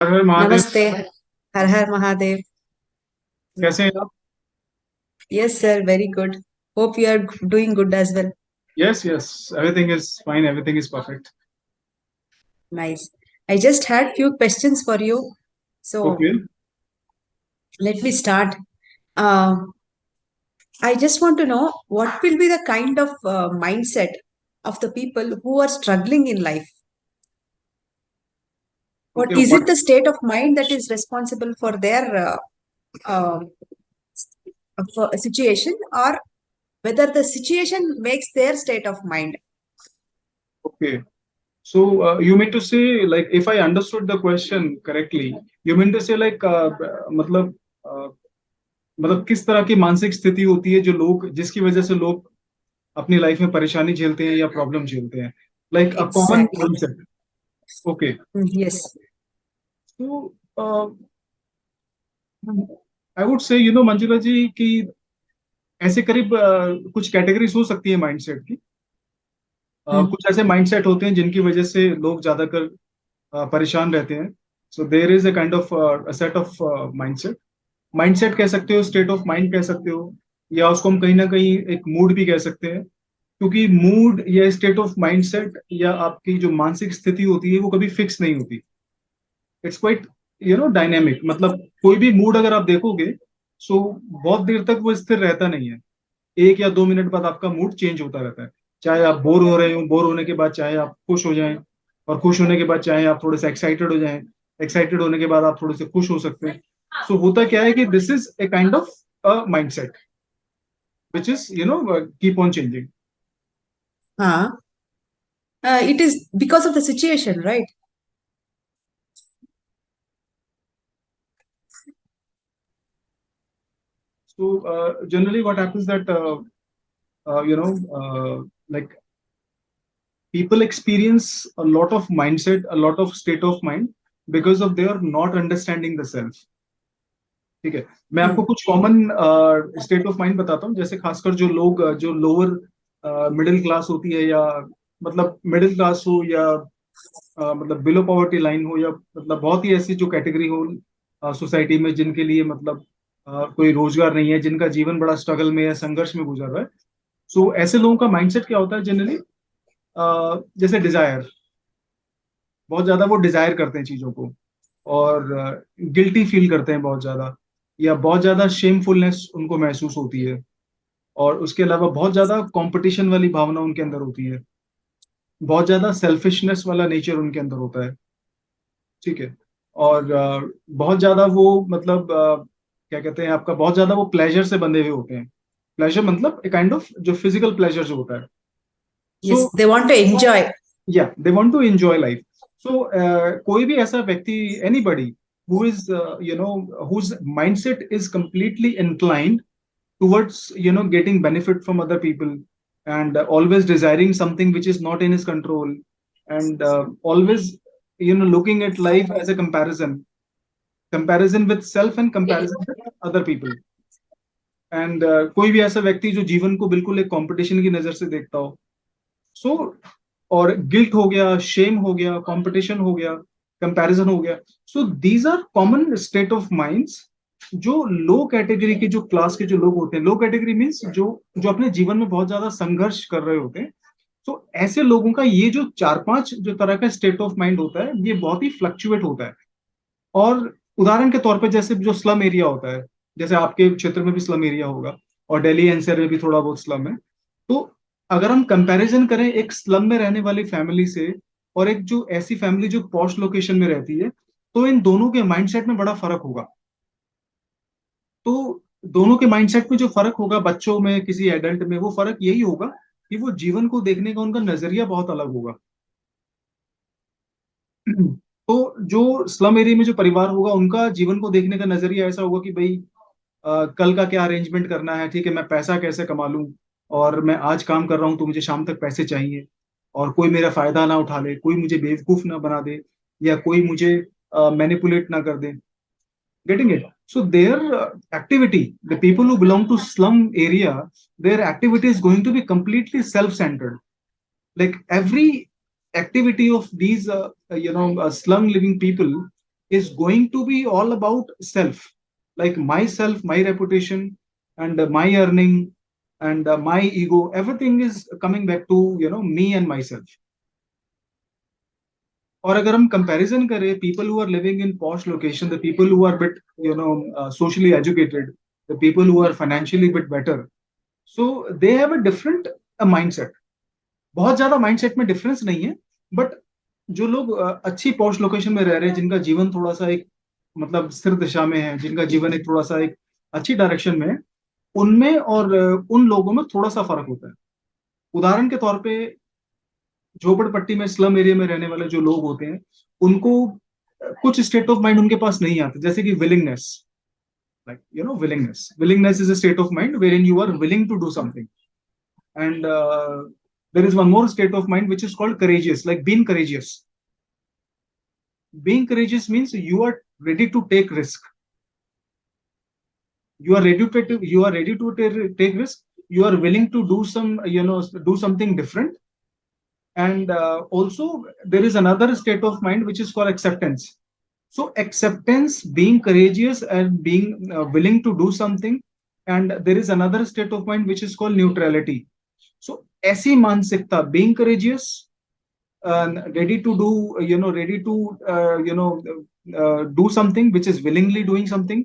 हर हर महादेव। नमस्ते। हर हर महादेव। कैसे हैं आप? Yes, sir. Very good. Hope you are doing good as well. Yes yes, everything is fine, everything is perfect. Nice. I just had few questions for you. So okay. let me start. Uh, I just want to know what will be the kind of mindset of the people who are struggling in life. Okay What is it what? the state of mind that is responsible for their uh, for a situation, or whether the situation makes their state of mind? Okay, so you mean to say, like, if I understood the question correctly, you mean to say like, मतलब uh, मतलब किस तरह की मानसिक स्थिति होती है जो लोग, जिसकी वजह से लोग अपनी लाइफ में परेशानी झेलते हैं या प्रॉब्लम झेलते हैं, like a common Exactly. Concept. Okay. Yes. तो आई वुड से, मंजुला जी, कि ऐसे करीब कुछ कैटेगरीज हो सकती है माइंडसेट की। Mm. कुछ ऐसे माइंडसेट होते हैं जिनकी वजह से लोग ज्यादातर परेशान रहते हैं। So there is a kind of set of mindset. Mindset कह सकते हो, स्टेट ऑफ माइंड कह सकते हो, या उसको हम कहीं ना कहीं एक मूड भी कह सकते हैं। क्योंकि मूड या स्टेट ऑफ माइंडसेट या आपकी जो मानसिक स्थिति होती है वो कभी फिक्स नहीं होती। It's quite dynamic. मतलब कोई भी मूड अगर आप देखोगे, सो बहुत देर तक वो स्थिर रहता नहीं है। 1 या 2 मिनट बाद आपका मूड चेंज होता रहता है। चाहे आप बोर हो रहे हो, बोर होने के बाद चाहे आप खुश हो जाएं, और खुश होने के बाद चाहे आप थोड़े से एक्साइटेड हो जाएं, एक्साइटेड होने के बाद आप थोड़े से खुश हो सकते हैं। सो होता क्या है कि this is a kind of mindset which is keep on changing. Huh? It is because of the situation, right? So generally what happens that uh, you know like people experience a lot of mindset, a lot of state of mind, because of their not understanding the self। ठीक है। मैं आपको Hmm. कुछ common state of mind बताता हूँ। जैसे खासकर जो लोग जो लोअर मिडिल क्लास होती है, या मतलब मिडिल क्लास हो, या मतलब बिलो पॉवर्टी लाइन हो, या मतलब बहुत ही ऐसी जो कैटेगरी हो सोसाइटी में जिनके लिए मतलब कोई रोजगार नहीं है, जिनका जीवन बड़ा स्ट्रगल में या संघर्ष में गुजर रहा है। सो ऐसे लोगों का माइंडसेट क्या होता है जनरली? जैसे डिजायर, बहुत ज्यादा वो डिजायर करते हैं चीजों को, और गिल्टी फील करते हैं बहुत ज्यादा, या बहुत ज्यादा शेमफुलनेस उनको महसूस होती है। और उसके अलावा बहुत ज्यादा कंपटीशन वाली भावना उनके अंदर होती है। बहुत ज्यादा सेल्फिशनेस वाला नेचर उनके अंदर होता है। ठीक है। और बहुत ज्यादा वो मतलब क्या कहते हैं आपका, बहुत ज्यादा वो प्लेजर से बंधे हुए होते हैं। प्लेजर मतलब एक काइंड ऑफ जो फिजिकल प्लेजर जो होता है। सो Yes, they want to enjoy. या they want to enjoy life. So कोई भी ऐसा व्यक्ति, anybody who is whose mindset is completely inclined towards getting benefit from other people, and always desiring something which is not in his control, and always looking at life as a comparison with self and comparison with other people, and कोई भी ऐसा व्यक्ति जो जीवन को बिल्कुल एक competition की नजर से देखता हो। सो और गिल्ट हो गया, शेम हो गया, कंपटीशन हो गया, कंपैरिजन हो गया। So these are common state of minds जो लो कैटेगरी के, जो क्लास के जो लोग होते हैं। लो कैटेगरी मीन्स जो जो अपने जीवन में बहुत ज्यादा संघर्ष कर रहे होते हैं। तो ऐसे लोगों का ये जो 4-5 जो तरह का स्टेट ऑफ माइंड होता है, ये बहुत ही फ्लक्चुएट होता है। और उदाहरण के तौर पे जैसे जो स्लम एरिया होता है, जैसे आपके क्षेत्र में भी स्लम एरिया होगा, और दिल्ली एनसीआर में भी थोड़ा बहुत स्लम है। तो अगर हम कंपैरिजन करें एक स्लम में रहने वाली फैमिली से, और एक जो ऐसी फैमिली जो पॉश लोकेशन में रहती है, तो इन दोनों के माइंडसेट में बड़ा फर्क होगा। तो दोनों के माइंडसेट में जो फर्क होगा, बच्चों में, किसी एडल्ट में, वो फर्क यही होगा कि वो जीवन को देखने का उनका नजरिया बहुत अलग होगा। तो जो स्लम एरिया में जो परिवार होगा, उनका जीवन को देखने का नजरिया ऐसा होगा कि भाई कल का क्या अरेंजमेंट करना है, ठीक है, मैं पैसा कैसे कमा लूं, और मैं आज काम कर रहा हूं तो मुझे शाम तक पैसे चाहिए, और कोई मेरा फायदा ना उठा ले, कोई मुझे बेवकूफ ना बना दे, या कोई मुझे मैनिपुलेट ना कर दे। Getting it? So their activity, the people who belong to slum area, their activity is going to be completely self centered। like every activity of these slum living people is going to be all about self, like myself, my reputation, and my earning, and my ego. Everything is coming back to me and myself. और अगर हम comparison करें, people who are living in posh location, the people who are bit socially educated, the people who are financially bit better, so they have a different mindset. बहुत ज्यादा mindset में difference नहीं है, but जो लोग अच्छी posh location में रह रहे हैं, जिनका जीवन थोड़ा सा एक मतलब स्थिर दिशा में है, जिनका जीवन एक थोड़ा सा एक अच्छी डायरेक्शन में है, उनमें और उन लोगों में थोड़ा सा फर्क होता है. उदाहरण के तौर पे झोपड़पट्टी में, स्लम एरिया में रहने वाले जो लोग होते हैं, उनको कुछ स्टेट ऑफ माइंड उनके पास नहीं आते, जैसे कि willingness. Like willingness is a state of mind wherein you are willing to do something. And there is one more state of mind which is called courageous, like being courageous. Being courageous means you are ready to take risk. You are ready to take risk. You are willing to do do something different. And also there is another state of mind which is called acceptance. So acceptance, being courageous, and being willing to do something. And there is another state of mind which is called neutrality. So ऐसी मानसिकता, being courageous, ready to do do something which is willingly doing something,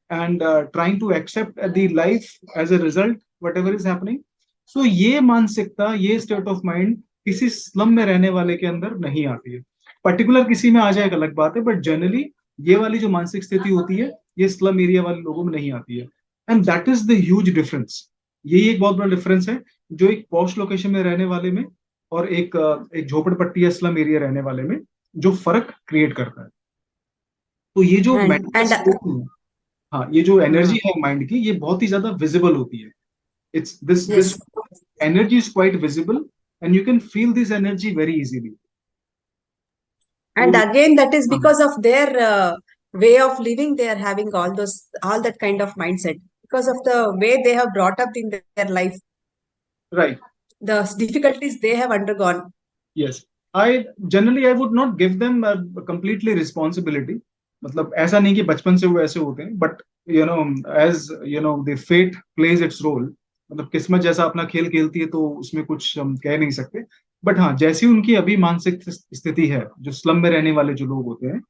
and trying to accept the life as a result whatever is happening. So ये मानसिकता, ये state of mind किसी slum में रहने वाले के अंदर नहीं आती है. पर्टिकुलर किसी में आ जाए एक अलग बात है, बट जनरली ये वाली जो मानसिक स्थिति होती है, ये स्लम एरिया वाले लोगों में नहीं आती है. And that is the huge difference. यही एक बहुत बड़ा डिफरेंस है जो एक पॉश लोकेशन में रहने वाले में और एक झोपड़पट्टी या स्लम एरिया रहने वाले में जो फर्क क्रिएट करता है. तो ये जो And हाँ, ये जो एनर्जी है माइंड की, ये बहुत ही ज्यादा विजिबल होती है. It's this yes, energy is quite visible, and you can feel this energy very easily. and तो again, that is हाँ, because of their way of living. They are having all that kind of mindset because of the way they have brought up in their life, right. the difficulties they have undergone. Yes, I would not give them completely responsibility. मतलब ऐसा नहीं कि बचपन से वो ऐसे होते हैं, but as the fate plays its role. मतलब किस्मत जैसा अपना खेल खेलती है, तो उसमें कुछ हम कह नहीं सकते. बट हाँ, जैसी उनकी अभी मानसिक स्थिति है, जो स्लम में रहने वाले जो लोग होते हैं,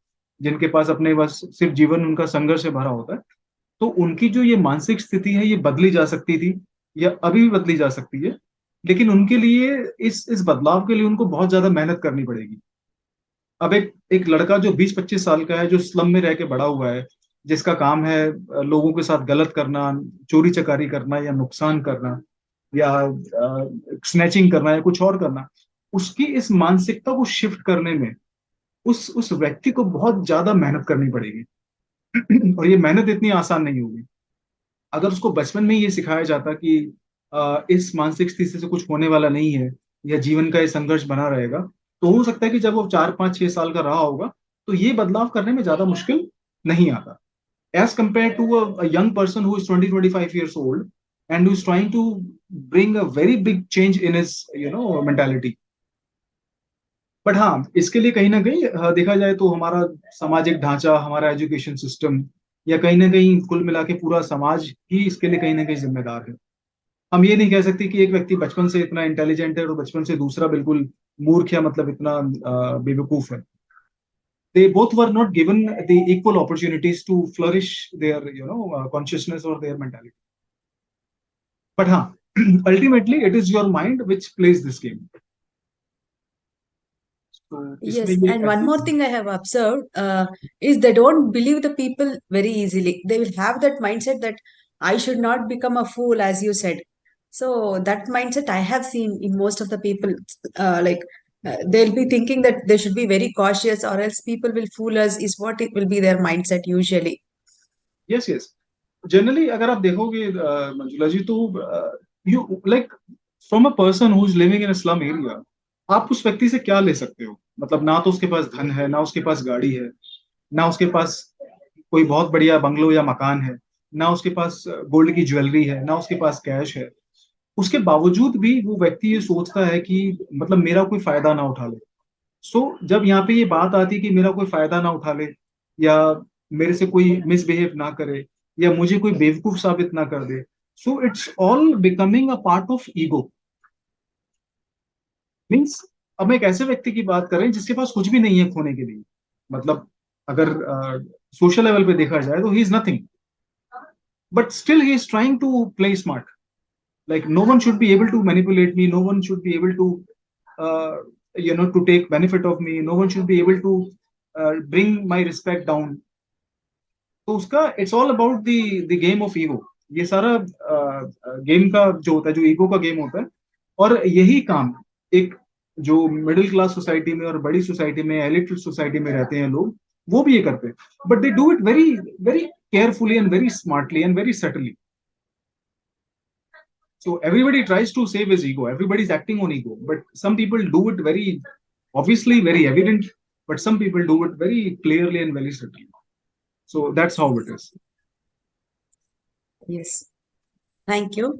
जिनके पास अपने बस सिर्फ जीवन उनका संघर्ष से भरा होता है, तो उनकी जो ये मानसिक स्थिति है, ये बदली जा सकती थी, या अभी भी बदली जा सकती है. लेकिन उनके लिए इस बदलाव के लिए उनको बहुत ज्यादा मेहनत करनी पड़ेगी. अब एक लड़का जो 20-25 साल का है, जो स्लम में रह के बड़ा हुआ है, जिसका काम है लोगों के साथ गलत करना, चोरी चकारी करना, या नुकसान करना, या स्नैचिंग करना, या कुछ और करना, उसकी इस मानसिकता को शिफ्ट करने में उस व्यक्ति को बहुत ज्यादा मेहनत करनी पड़ेगी. और ये मेहनत इतनी आसान नहीं होगी. अगर उसको बचपन में ये सिखाया जाता कि इस मानसिक स्थिति से कुछ होने वाला नहीं है, या जीवन का ये संघर्ष बना रहेगा, तो हो सकता है कि जब वो 4-5-6 साल का रहा होगा, तो ये बदलाव करने में ज्यादा मुश्किल नहीं आता, as compare to a young person who is 20-25 years old and who is trying to bring a very big change in his mentality. But हाँ, इसके लिए कहीं ना कहीं देखा जाए तो हमारा सामाजिक ढांचा, हमारा एजुकेशन सिस्टम, या कहीं ना कहीं कुल मिला के पूरा समाज ही इसके लिए कहीं ना कहीं जिम्मेदार है. हम ये नहीं कह सकते कि एक व्यक्ति बचपन से इतना इंटेलिजेंट है और बचपन से दूसरा बिल्कुल मूर्ख या मतलब इतना बेवकूफ है. They both were not given the equal opportunities to flourish their consciousness or their mentality. But हाँ, ultimately it is your mind which plays this game. तो इसमें Yes, ये and one more thing I have observed is they don't believe the people very easily. They will have that mindset that I should not become a fool, as you said. So that mindset I have seen in most of the people. They'll be thinking that they should be very cautious, or else people will fool us. Is what it will be their mindset usually. Yes yes, generally अगर आप देखोगे मंजुला जी, तो you like from a person who is living in a slum area, आप उस व्यक्ति से क्या ले सकते हो? मतलब ना तो उसके पास धन है, ना उसके पास गाड़ी है, ना उसके पास कोई बहुत बढ़िया बंगलो या मकान है, ना उसके पास गोल्ड की ज्वेलरी है, ना उसके पास कैश है. उसके बावजूद भी वो व्यक्ति ये सोचता है कि मतलब मेरा कोई फायदा ना उठा ले. सो जब यहाँ पे ये बात आती है कि मेरा कोई फायदा ना उठा ले, या मेरे से कोई मिसबिहेव ना करे, या मुझे कोई बेवकूफ साबित ना कर दे. So it's all becoming a part of ego. Means अब मैं एक ऐसे व्यक्ति की बात कर रहे हैं जिसके पास कुछ भी नहीं है खोने के लिए. मतलब अगर सोशल लेवल पे देखा जाए तो he is nothing, but still he is trying to play smart. Like no one should be able to manipulate me, no one should be able to uh, to take benefit of me, no one should be able to bring my respect down. तो उसका it's all about the game of ego. ये सारा game का जो होता है, जो ego का गेम होता है. और यही काम एक जो मिडिल क्लास सोसाइटी में और बड़ी सोसाइटी में, एलिट सोसाइटी में रहते हैं लोग, वो भी ये करते हैं. But they do it very very carefully and very smartly and very subtly. So everybody tries to save his ego. Everybody's acting on ego, but some people do it very obviously, very evident. But some people do it very clearly and very subtly. So that's how it is. Yes. Thank you.